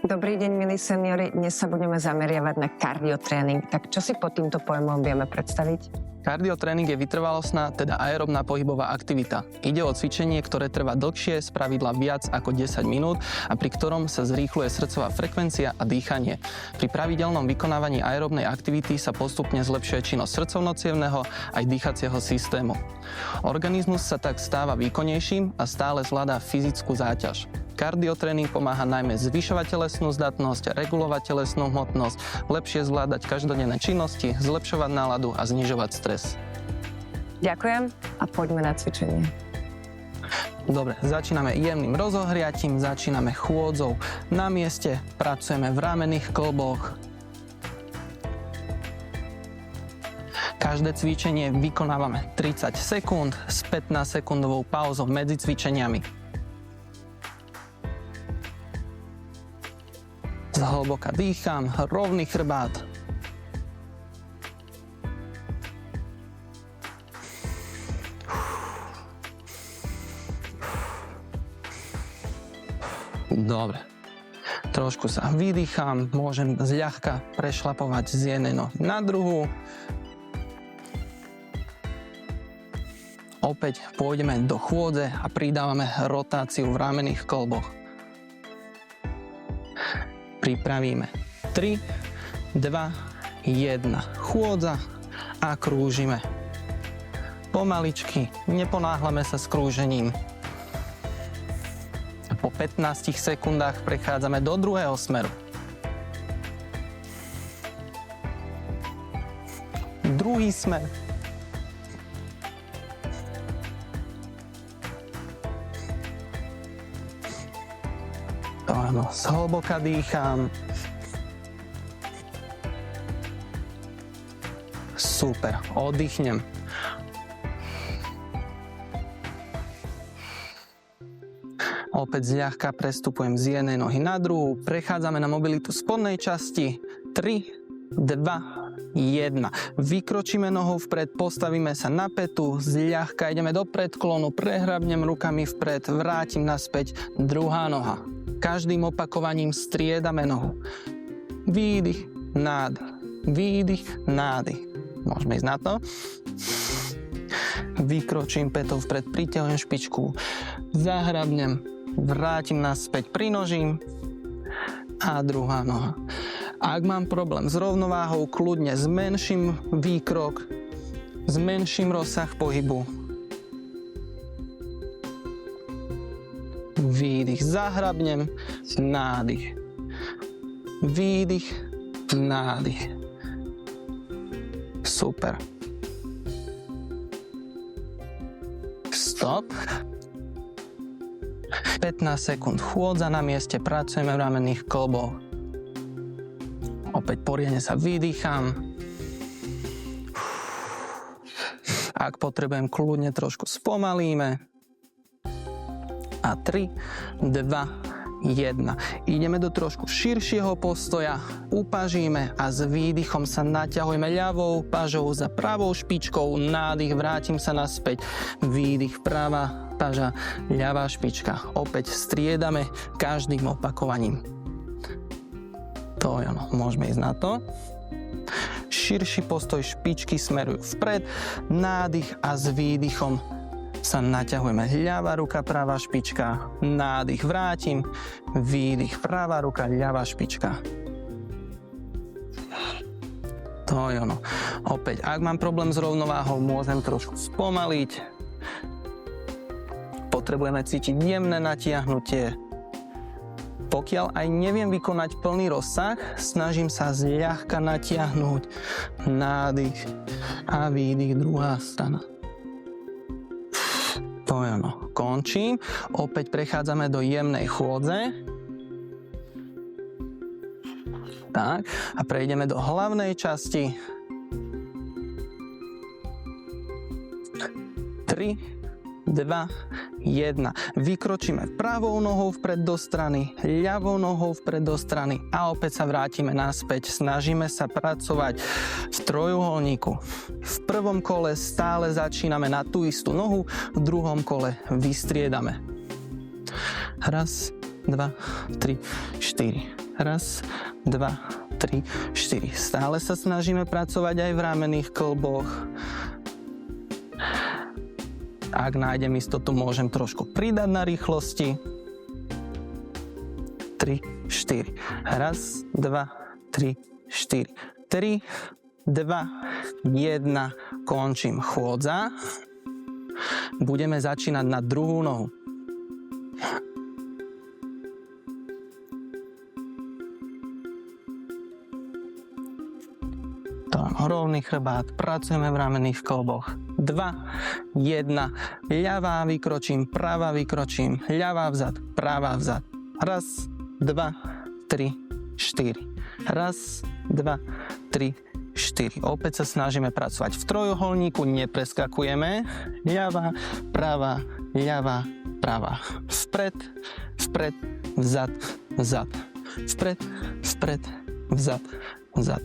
Dobrý deň, milí seniori. Dnes sa budeme zameriavať na kardiotréning. Tak čo si pod týmto pojmom vieme predstaviť? Kardiotréning je vytrvalostná, teda aerobná pohybová aktivita. Ide o cvičenie, ktoré trvá dlhšie, spravidla viac ako 10 minút a pri ktorom sa zrýchľuje srdcová frekvencia a dýchanie. Pri pravidelnom vykonávaní aerobnej aktivity sa postupne zlepšuje činnosť srdcovno-cievneho aj dýchacieho systému. Organizmus sa tak stáva výkonnejším a stále zvláda fyzickú záťaž. Kardiotréning pomáha najmä zvyšovať telesnú zdatnosť, regulovať telesnú hmotnosť, lepšie zvládať každodenné činnosti, zlepšovať náladu a znižovať stres. Ďakujem a poďme na cvičenie. Dobre, začíname jemným rozohriatím, začíname chôdzou na mieste, pracujeme v ramenných kĺboch. Každé cvičenie vykonávame 30 sekúnd s 15-sekundovou pauzou medzi cvičeniami. Zhlboka dýcham, rovný chrbát. Dobre. Trošku sa vydýcham, môžem zľahka prešlapovať z jednej nohy na druhú. Opäť pôjdeme do chôdze a pridávame rotáciu v ramenných kĺboch. Pripravíme 3, 2, 1. Chôdza a krúžime. Pomaličky, neponáhľame sa s krúžením. Po 15 sekundách prechádzame do druhého smeru. Druhý smer. Áno, zhlboka dýcham. Super, oddychnem. Opäť zľahka prestupujem z jednej nohy na druhú. Prechádzame na mobilitu spodnej časti. 3, 2, 1. Vykročíme nohou vpred, postavíme sa na pätu, zľahka ideme do predklonu, prehrabnem rukami vpred, vrátim naspäť, druhá noha. Každým opakovaním striedame nohu. Výdych, nádych, výdych, nádych. Môžeme ísť na to. Vykročím pätou vpred, priťahujem špičku, zahrabnem, vrátim naspäť, prinožím a druhá noha. Ak mám problém s rovnováhou, kľudne zmenším výkrok, zmenším rozsah pohybu. Výdych, zahrabnem, nádych. Výdych, nádych. Super. Stop. 15 sekúnd chôdza na mieste, pracujeme v ramenných kĺboch. Opäť poriadne sa vydýcham. Ak potrebujem, kľudne trošku spomalíme. A 3, 2, 1. Ideme do trošku širšieho postoja, upažíme a s výdychom sa naťahujeme ľavou pažou za pravou špičkou, nádych, vrátim sa naspäť, výdych, pravá paža, ľavá špička. Opäť striedame každým opakovaním. To je ono, môžeme ísť na to. Širší postoj, špičky smerujú vpred, nádych a s výdychom sa naťahujeme. Ľavá ruka, pravá špička, nádych, vrátim, výdych, pravá ruka, ľavá špička. To je ono. Opäť, ak mám problém s rovnováhou, môžem trošku spomaliť. Potrebujeme cítiť jemné natiahnutie. Pokiaľ aj neviem vykonať plný rozsah, snažím sa zľahka natiahnuť. Nádych a výdych, druhá strana. To je ono. Končím. Opäť prechádzame do jemnej chôdze. Tak. A prejdeme do hlavnej časti. 3, 2, 1. Vykročíme pravou nohou vpred do strany, ľavou nohou vpred do strany a opäť sa vrátime naspäť. Snažíme sa pracovať v trojuholníku. V prvom kole stále začíname na tú istú nohu, v druhom kole vystriedame. Raz, 2, 3, 4. Raz, 2, 3, 4. Stále sa snažíme pracovať aj v ramenných kĺboch. Ak nájdem istotu, môžem trošku pridať na rýchlosti. 3, 4. Raz, 2, 3, 4. 3, 2, 1. Končím chôdza. Budeme začínať na druhú nohu. Rovný chrbát, pracujeme v ramenných kĺboch. 2, 1, ľavá vykročím, pravá vykročím, ľavá vzad, pravá vzad. Raz, 2, 3, 4. Raz, 2, 3, 4. Opäť sa snažíme pracovať v trojuholníku, nepreskakujeme. Ľavá, pravá, ľavá, pravá. Vpred, vpred, vzad, vzad. Vpred, vpred, vzad, vzad.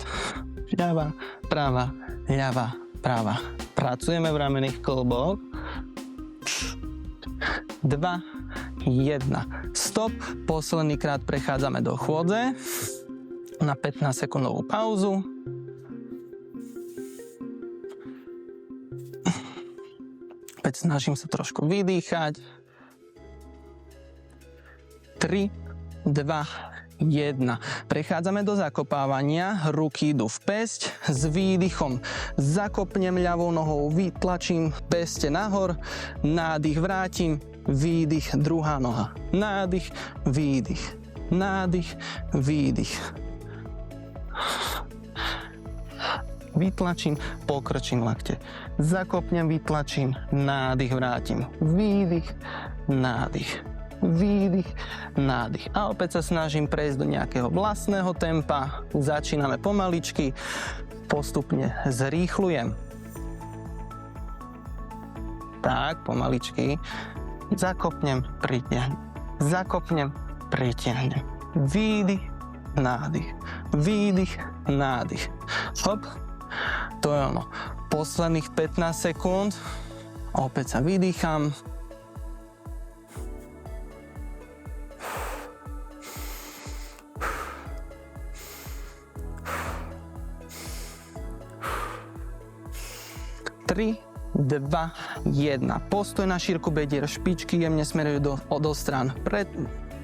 Ľavá, práva, ľavá, práva. Pracujeme v ramenných kĺboch. 2, 1. Stop. Posledný krát prechádzame do chôdze. Na 15 sekundovú pauzu. Opäť snažím sa trošku vydýchať. 3, 2, 1. Prechádzame do zakopávania, ruky idú v päsť, s výdychom zakopnem ľavou nohou, vytlačím peste nahor, nádych vrátim, výdych, druhá noha, nádych, výdych, nádych, výdych. Vytlačím, pokrčím lakte, zakopnem, vytlačím, nádych vrátim, výdych, nádych. Výdych, nádych. A opäť sa snažím prejsť do nejakého vlastného tempa. Začíname pomaličky, postupne zrýchlujem. Tak, pomaličky. Zakopnem, pritiahnem. Zakopnem, pritiahnem. Výdych, nádych. Výdych, nádych. Hop. To je ono. Posledných 15 sekúnd. Opäť sa vydýcham. Tri, 2, 1. Postoj na šírku bedier, špičky jemne smerujú do strán.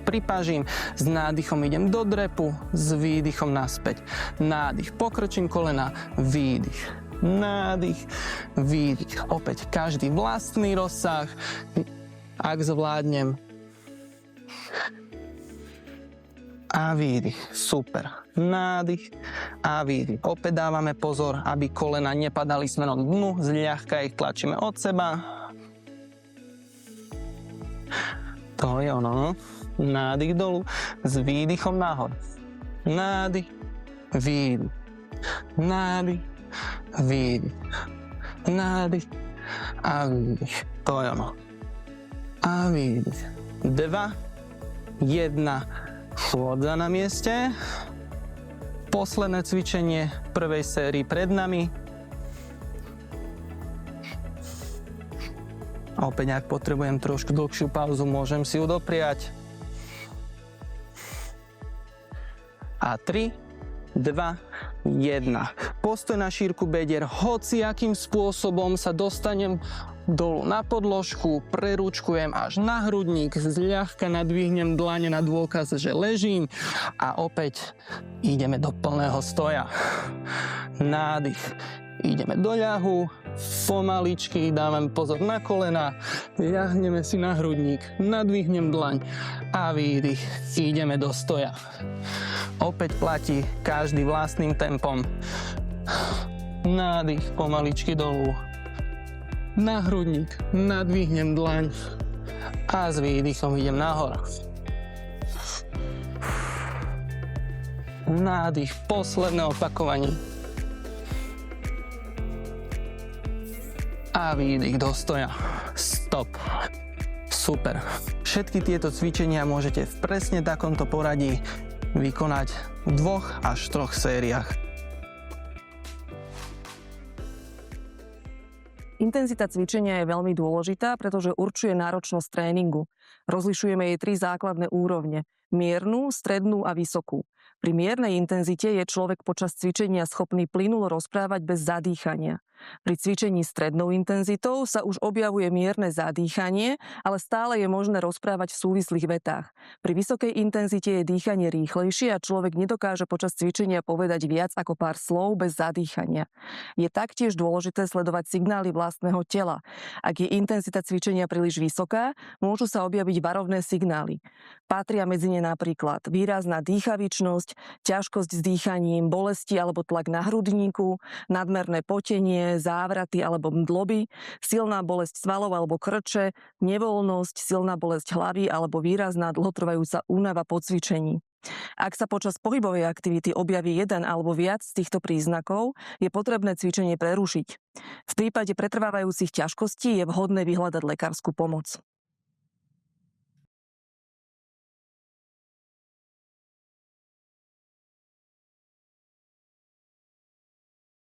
Pripážim, s nádychom idem do drepu, s výdychom naspäť. Nádych, pokrčím kolena, výdych. Nádych, výdych. Opäť každý vlastný rozsah. Ak zvládnem. A výdych. Super. Nádych a výdych. Opäť dávame pozor, aby kolena nepadali smerom k dnu. Zľahka ich tlačíme od seba. To je ono. Nádych dolu s výdychom nahor. Nádych, výdych. Nádych, výdych. Nádych a výdych. To je ono. A výdych. 2, 1. Chôdza na mieste. Posledné cvičenie prvej sérii pred nami. A opäť, ak potrebujem trošku dlhšiu pauzu, môžem si ju dopriať. A 3, 2, 1. Postoj na šírku bedier. Hociakým spôsobom sa dostanem dolu na podložku, prerúčkujem až na hrudník, zľahka nadvihnem dlane na dôkaz, že ležím a opäť ideme do plného stoja. Nádych. Ideme do ľahu, pomaličky dávame pozor na kolena, ľahneme si na hrudník, nadvihnem dlaň a výdych. Ideme do stoja. Opäť platí každý vlastným tempom. Nádych, pomaličky dolu. Na hrudník, nadvihnem dlaň a s výdychom idem nahor. Nádych, posledné opakovanie. A výdych do stoja. Stop. Super. Všetky tieto cvičenia môžete v presne takomto poradí vykonať v 2 až 3 sériách. Intenzita cvičenia je veľmi dôležitá, pretože určuje náročnosť tréningu. Rozlišujeme jej 3 základné úrovne: miernu, strednú a vysokú. Pri miernej intenzite je človek počas cvičenia schopný plynulo rozprávať bez zadýchania. Pri cvičení strednou intenzitou sa už objavuje mierne zadýchanie, ale stále je možné rozprávať v súvislých vetách. Pri vysokej intenzite je dýchanie rýchlejšie a človek nedokáže počas cvičenia povedať viac ako pár slov bez zadýchania. Je taktiež dôležité sledovať signály vlastného tela. Ak je intenzita cvičenia príliš vysoká, môžu sa objaviť varovné signály. Patria medzi ne napríklad výrazná dýchavičnosť, ťažkosť s dýchaním, bolesti alebo tlak na hrudníku, nadmerné potenie, závraty alebo mdloby, silná bolesť svalov alebo krče, nevoľnosť, silná bolesť hlavy alebo výrazná dlhotrvajúca únava po cvičení. Ak sa počas pohybovej aktivity objaví jeden alebo viac z týchto príznakov, je potrebné cvičenie prerušiť. V prípade pretrvávajúcich ťažkostí je vhodné vyhľadať lekárskú pomoc.